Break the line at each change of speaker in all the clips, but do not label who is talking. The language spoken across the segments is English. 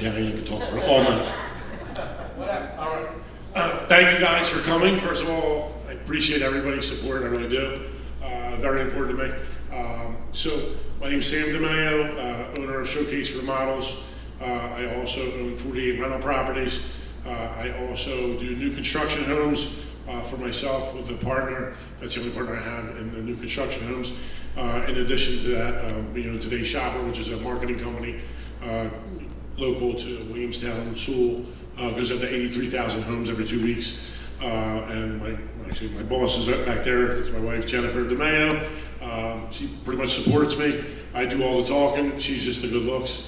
Italian and can talk for all night. All right. Thank you guys for coming. First of all, I appreciate everybody's support. I really do. Very important to me. So my name is Sam DeMaio, owner of Showcase Remodels. I also own 48 rental properties. I also do new construction homes for myself with a partner. That's the only partner I have in the new construction homes. In addition to that, Today's Shopper, which is a marketing company local to Williamstown, Sewell, goes up to 83,000 homes every 2 weeks. And my boss is back there. It's my wife, Jennifer DeMaio. She pretty much supports me. I do all the talking. She's just the good looks.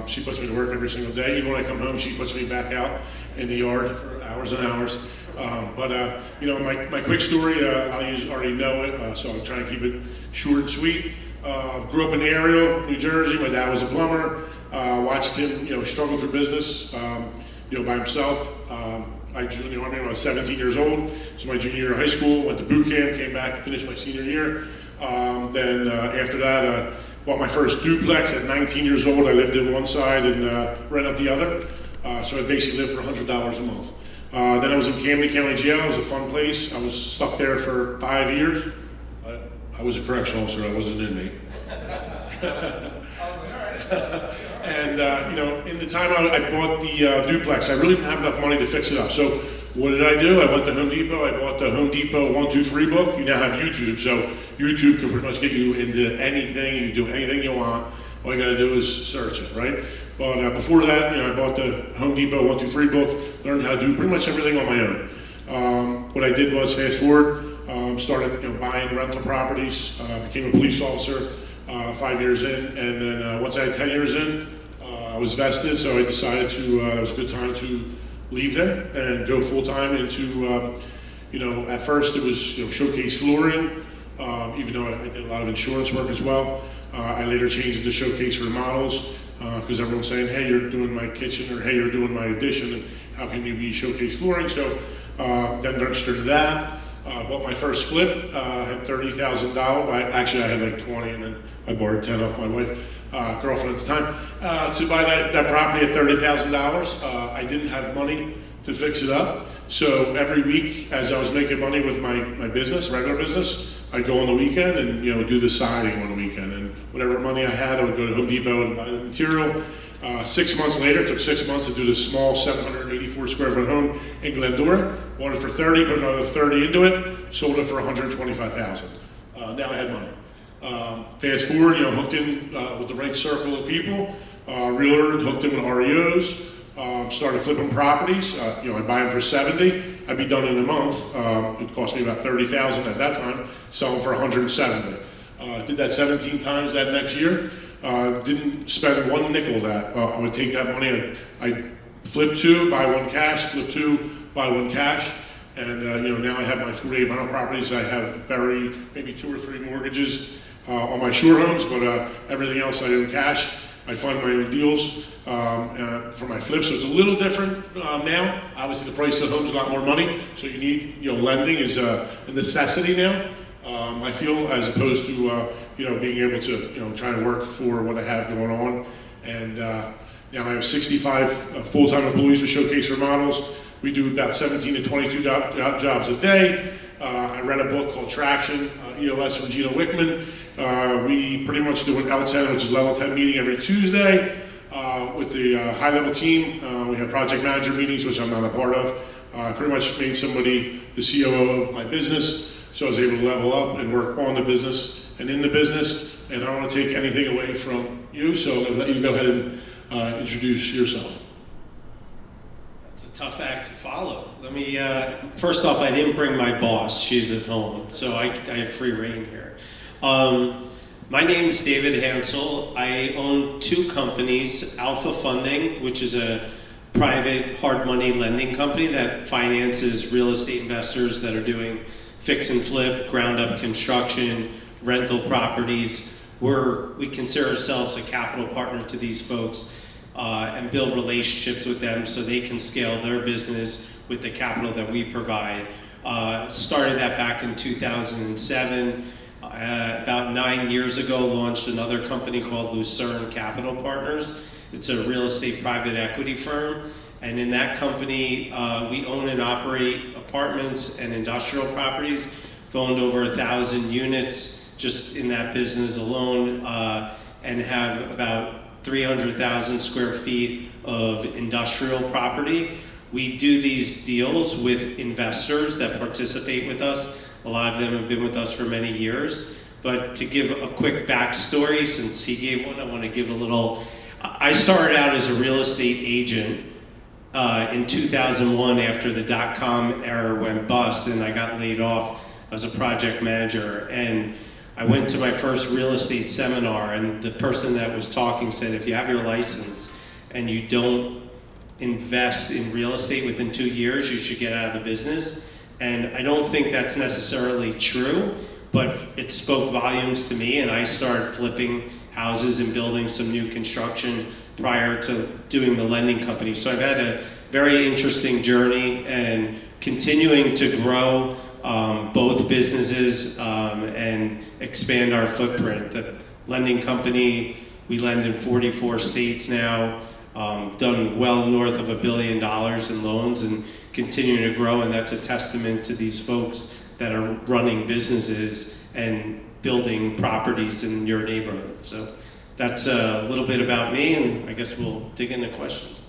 She puts me to work every single day. Even when I come home, she puts me back out in the yard for hours and hours. My quick story, I already know it, so I'll try and keep it short and sweet. Grew up in Ariel, New Jersey. My dad was a plumber. Watched him, struggle through business, by himself. I joined the Army when I was 17 years old. So my junior year of high school, went to boot camp, came back, finished my senior year. Then after that, bought my first duplex at 19 years old. I lived in one side and rent out the other. So I basically lived for $100 a month. Then I was in Camden County Jail. It was a fun place. I was stuck there for 5 years. I was a correctional officer. I wasn't an inmate. And in the time I bought the duplex, I really didn't have enough money to fix it up. So what did I do? I went to Home Depot. I bought the Home Depot 1, 2, 3 book. You now have YouTube, so YouTube can pretty much get you into anything. You can do anything you want. All you got to do is search it, right? But before that, I bought the Home Depot 1, 2, 3 book. Learned how to do pretty much everything on my own. What I did was fast forward. Started buying rental properties. Became a police officer 5 years in, and then once I had 10 years in, I was vested. So I decided it was a good time to leave there and go full time into, at first it was Showcase Flooring, even though I did a lot of insurance work as well. I later changed it to Showcase Remodels because everyone's saying, hey, you're doing my kitchen, or hey, you're doing my addition, and how can you be Showcase Flooring? So then registered to that. Bought my first flip, had $30,000. I had like 20, and then I borrowed 10 off my wife, girlfriend at the time, to buy that property at $30,000. I didn't have money to fix it up, so every week, as I was making money with my business, regular business, I'd go on the weekend and do the siding on the weekend, and whatever money I had, I would go to Home Depot and buy the material. 6 months later, it took 6 months to do this small 784 square foot home in Glendora. Bought it for 30, put another 30 into it, sold it for 125,000. Now I had money. Fast forward, hooked in with the right circle of people. Realtor, hooked in with REOs. Started flipping properties. I'd buy them for 70. I'd be done in a month. It cost me about 30,000 at that time. Sell them for 170. Did that 17 times that next year. Didn't spend one nickel of that. I would take that money, I'd flip 2, buy 1 cash, flip 2, buy 1 cash. And now I have my 48 rental properties. I have maybe 2 or 3 mortgages on my shore homes, but everything else I own cash. I fund my own deals for my flips, so it's a little different now. Obviously the price of the home's a lot more money, so you need, lending is a necessity now. I feel, as opposed to being able to try to work for what I have going on. And now I have 65 full-time employees with Showcase Remodels. We do about 17 to 22 jobs a day. I read a book called Traction, EOS from Gino Wickman. We pretty much do an L10, which is level 10 meeting every Tuesday with the high-level team. We have project manager meetings, which I'm not a part of. I pretty much made somebody the COO of my business. So I was able to level up and work on the business and in the business. And I don't want to take anything away from you, so I'm going to let you go ahead and introduce yourself.
It's a tough act to follow. Let me, first off, I didn't bring my boss. She's at home, so I have free reign here. My name is David Hansel. I own 2 companies, Alpha Funding, which is a private hard money lending company that finances real estate investors that are doing fix and flip, ground up construction, rental properties. We consider ourselves a capital partner to these folks and build relationships with them so they can scale their business with the capital that we provide. Started that back in 2007. About 9 years ago, launched another company called Lucerne Capital Partners. It's a real estate private equity firm. And in that company, we own and operate apartments and industrial properties. We've owned over 1,000 units just in that business alone, and have about 300,000 square feet of industrial property. We do these deals with investors that participate with us. A lot of them have been with us for many years. But to give a quick backstory, since he gave one, I want to give a little. I started out as a real estate agent in 2001 after the dot-com era went bust, and I got laid off as a project manager. And I went to my first real estate seminar, and the person that was talking said, if you have your license and you don't invest in real estate within 2 years, you should get out of the business. And I don't think that's necessarily true, but it spoke volumes to me, and I started flipping houses and building some new construction prior to doing the lending company. So I've had a very interesting journey and continuing to grow both businesses and expand our footprint. The lending company, we lend in 44 states now, done well north of $1 billion in loans and continuing to grow, and that's a testament to these folks that are running businesses and building properties in your neighborhood. So that's a little bit about me, and I guess we'll dig into questions.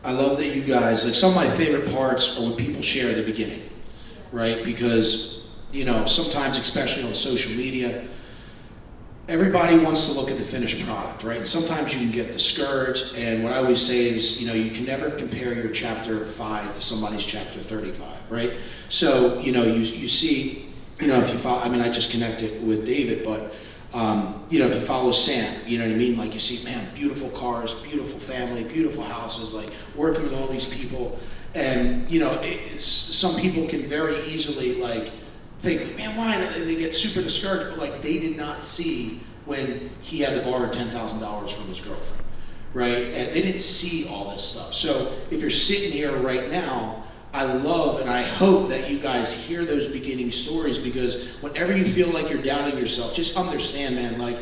I love that you guys, like, some of my favorite parts are when people share the beginning, right? Because, you know, sometimes, especially on social media, everybody wants to look at the finished product, right? And sometimes you can get discouraged, and what I always say is, you know, you can never compare your chapter 5 to somebody's chapter 35, right? So, you know, you see, you know, if you follow, I mean, I just connected with David, but, you know, if you follow Sam, you know what I mean? Like, you see, man, beautiful cars, beautiful family, beautiful houses, like, working with all these people. And, you know, some people can very easily, like, think, man, why? And they get super discouraged, but, like, they did not see when he had to borrow $10,000 from his girlfriend, right? And they didn't see all this stuff. So if you're sitting here right now, I love and I hope that you guys hear those beginning stories, because whenever you feel like you're doubting yourself, just understand, man, like,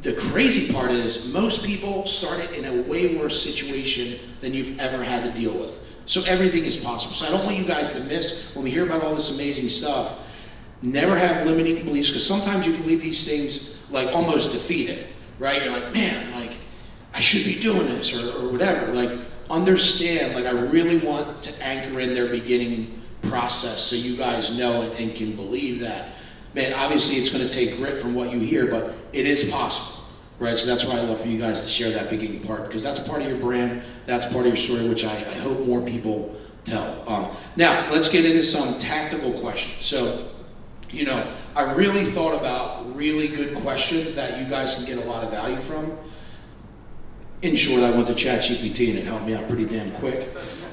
the crazy part is most people started in a way worse situation than you've ever had to deal with. So everything is possible. So I don't want you guys to miss, when we hear about all this amazing stuff, never have limiting beliefs, because sometimes you can leave these things like almost defeated, right? You're like, man, like, I should be doing this or whatever. Like, understand, like, I really want to anchor in their beginning process so you guys know and can believe that. Man, obviously it's going to take grit from what you hear, but it is possible, right? So that's why I love for you guys to share that beginning part, because that's part of your brand, that's part of your story, which I hope more people tell. Now, let's get into some tactical questions. So, you know, I really thought about really good questions that you guys can get a lot of value from. In short, I went to ChatGPT and it helped me out pretty damn quick.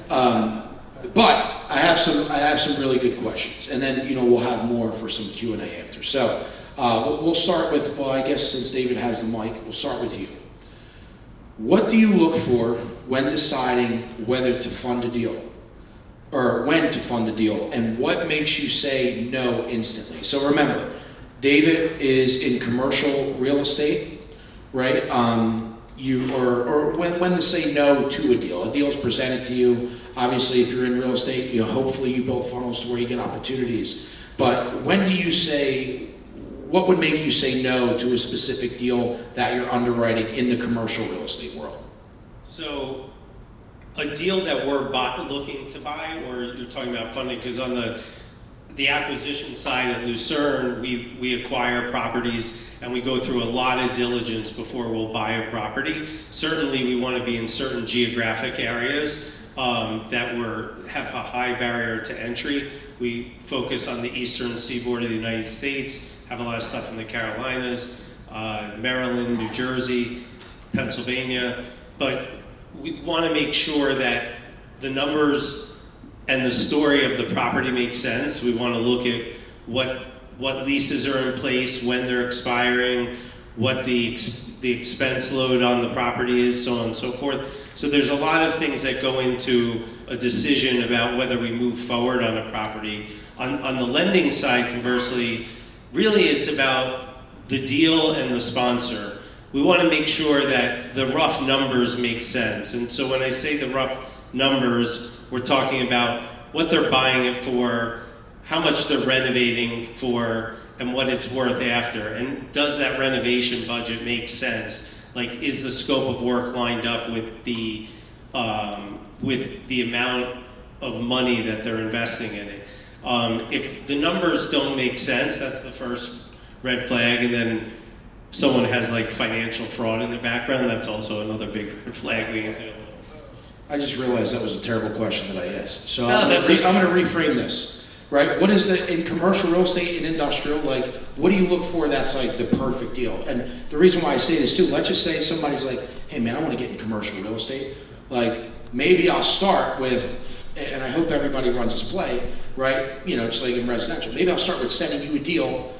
But I have some really good questions, and then, you know, we'll have more for some Q&A after. So we'll start with, well, I guess since David has the mic, we'll start with you. What do you look for when deciding whether to fund a deal, or when to fund a deal, and what makes you say no instantly? So remember, David is in commercial real estate, right? Or when to say no to a deal. A deal is presented to you. Obviously, if you're in real estate, you know, hopefully you build funnels to where you get opportunities. But when do you say, what would make you say no to a specific deal that you're underwriting in the commercial real estate world?
So, a deal that we're looking to buy, or you're talking about funding, because on the acquisition side at Lucerne, we acquire properties and we go through a lot of diligence before we'll buy a property. Certainly we want to be in certain geographic areas that have a high barrier to entry. We focus on the eastern seaboard of the United States, have a lot of stuff in the Carolinas, Maryland, New Jersey, Pennsylvania, but we want to make sure that the numbers and the story of the property makes sense. We want to look at what leases are in place, when they're expiring, what the expense load on the property is, so on and so forth. So there's a lot of things that go into a decision about whether we move forward on a property. On the lending side, conversely, really it's about the deal and the sponsor. we want to make sure that the rough numbers make sense. And so when I say the rough numbers, we're talking about what they're buying it for, how much they're renovating for, and what it's worth after. And does that renovation budget make sense? Like, is the scope of work lined up with the amount of money that they're investing in it? If the numbers don't make sense, that's the first red flag. And then someone has like financial fraud in the background, that's also another big red flag we need to.
I just realized that was a terrible question that I asked. So
No,
I'm
that's
going
okay.
to reframe this, right? What is in commercial real estate and industrial, like, what do you look for that's like the perfect deal? And the reason why I say this too, let's just say somebody's like, hey man, I want to get in commercial real estate. Like, maybe I'll start with, and I hope everybody runs this play, right? You know, just like in residential. Maybe I'll start with sending you a deal